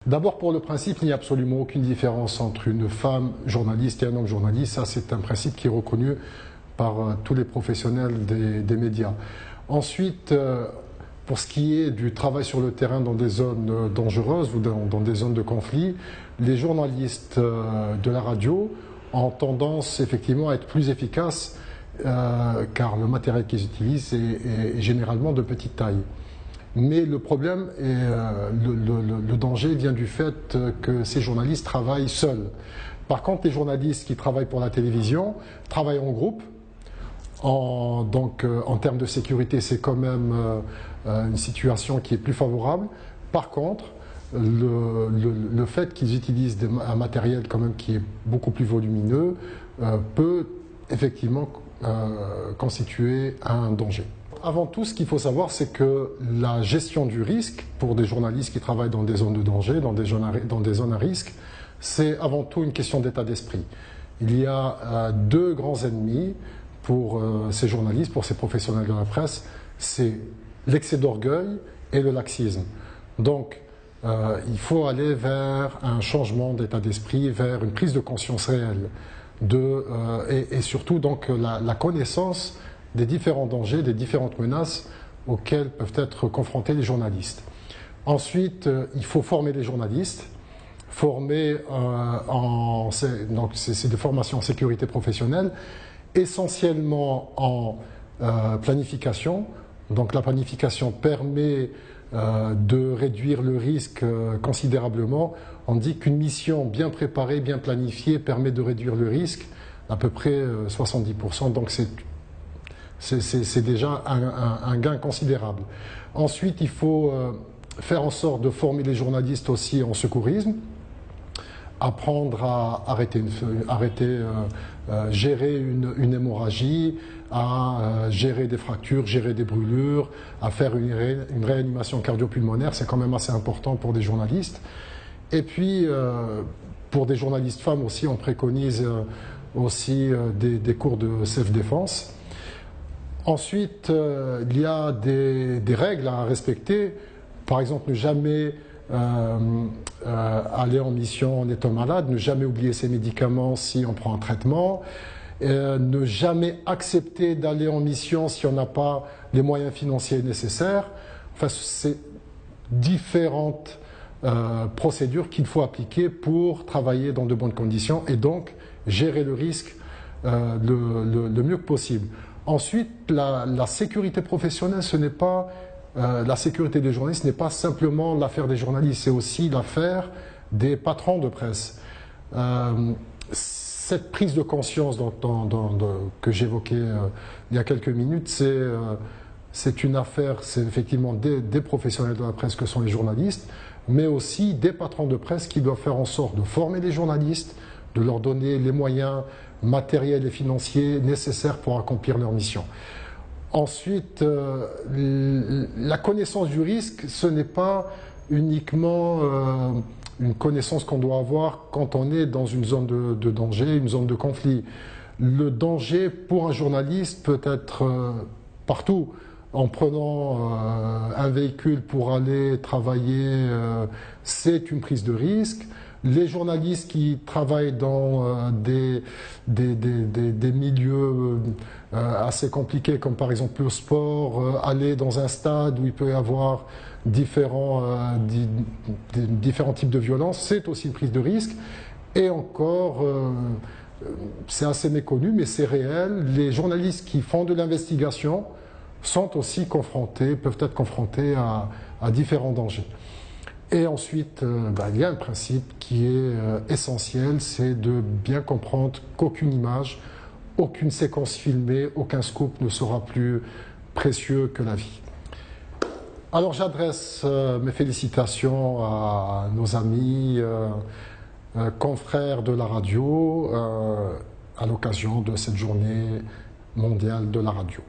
D'abord, pour le principe, il n'y a absolument aucune différence entre une femme journaliste et un homme journaliste. Ça, c'est un principe qui est reconnu par tous les professionnels des médias. Ensuite, pour ce qui est du travail sur le terrain dans des zones dangereuses ou dans des zones de conflit, les journalistes de la radio ont tendance effectivement à être plus efficaces car le matériel qu'ils utilisent est généralement de petite taille. Mais le problème et le danger vient du fait que ces journalistes travaillent seuls. Par contre, les journalistes qui travaillent pour la télévision travaillent en groupe. Donc, en termes de sécurité, c'est quand même une situation qui est plus favorable. Par contre, le fait qu'ils utilisent un matériel quand même qui est beaucoup plus volumineux peut effectivement constituer un danger. Avant tout, ce qu'il faut savoir, c'est que la gestion du risque pour des journalistes qui travaillent dans des zones de danger, dans des zones à risque, c'est avant tout une question d'état d'esprit. Il y a deux grands ennemis pour ces journalistes, pour ces professionnels de la presse, c'est l'excès d'orgueil et le laxisme. Donc, il faut aller vers un changement d'état d'esprit, vers une prise de conscience réelle et surtout donc la connaissance des différents dangers, des différentes menaces auxquelles peuvent être confrontés les journalistes. Ensuite, il faut former les journalistes, donc c'est des formations en sécurité professionnelle, essentiellement en planification. Donc la planification permet de réduire le risque considérablement. On dit qu'une mission bien préparée, bien planifiée permet de réduire le risque à peu près 70%. Donc c'est déjà un gain considérable. Ensuite, il faut faire en sorte de former les journalistes aussi en secourisme, apprendre à gérer une hémorragie, à gérer des fractures, gérer des brûlures, à faire une réanimation cardio-pulmonaire. C'est quand même assez important pour des journalistes. Et puis, pour des journalistes femmes aussi, on préconise aussi des cours de self-défense. Ensuite, il y a des règles à respecter. Par exemple, ne jamais aller en mission en étant malade, ne jamais oublier ses médicaments si on prend un traitement, ne jamais accepter d'aller en mission si on n'a pas les moyens financiers nécessaires. Enfin, c'est différentes procédures qu'il faut appliquer pour travailler dans de bonnes conditions et donc gérer le risque le mieux que possible. Ensuite, la sécurité professionnelle, ce n'est pas la sécurité des journalistes n'est pas simplement l'affaire des journalistes, c'est aussi l'affaire des patrons de presse. Cette prise de conscience que j'évoquais il y a quelques minutes, c'est une affaire, c'est effectivement des professionnels de la presse que sont les journalistes, mais aussi des patrons de presse qui doivent faire en sorte de former les journalistes, de leur donner les moyens matériels et financiers nécessaires pour accomplir leur mission. Ensuite, la connaissance du risque, ce n'est pas uniquement une connaissance qu'on doit avoir quand on est dans une zone de danger, une zone de conflit. Le danger pour un journaliste peut être partout. En prenant un véhicule pour aller travailler, c'est une prise de risque. Les journalistes qui travaillent dans des milieux assez compliqués, comme par exemple le sport, aller dans un stade où il peut y avoir différents types de violences, c'est aussi une prise de risque. Et encore, c'est assez méconnu, mais c'est réel, les journalistes qui font de l'investigation sont aussi peuvent être confrontés à différents dangers. Et ensuite, il y a un principe qui est essentiel, c'est de bien comprendre qu'aucune image, aucune séquence filmée, aucun scoop ne sera plus précieux que la vie. Alors j'adresse mes félicitations à nos amis, confrères de la radio, à l'occasion de cette journée mondiale de la radio.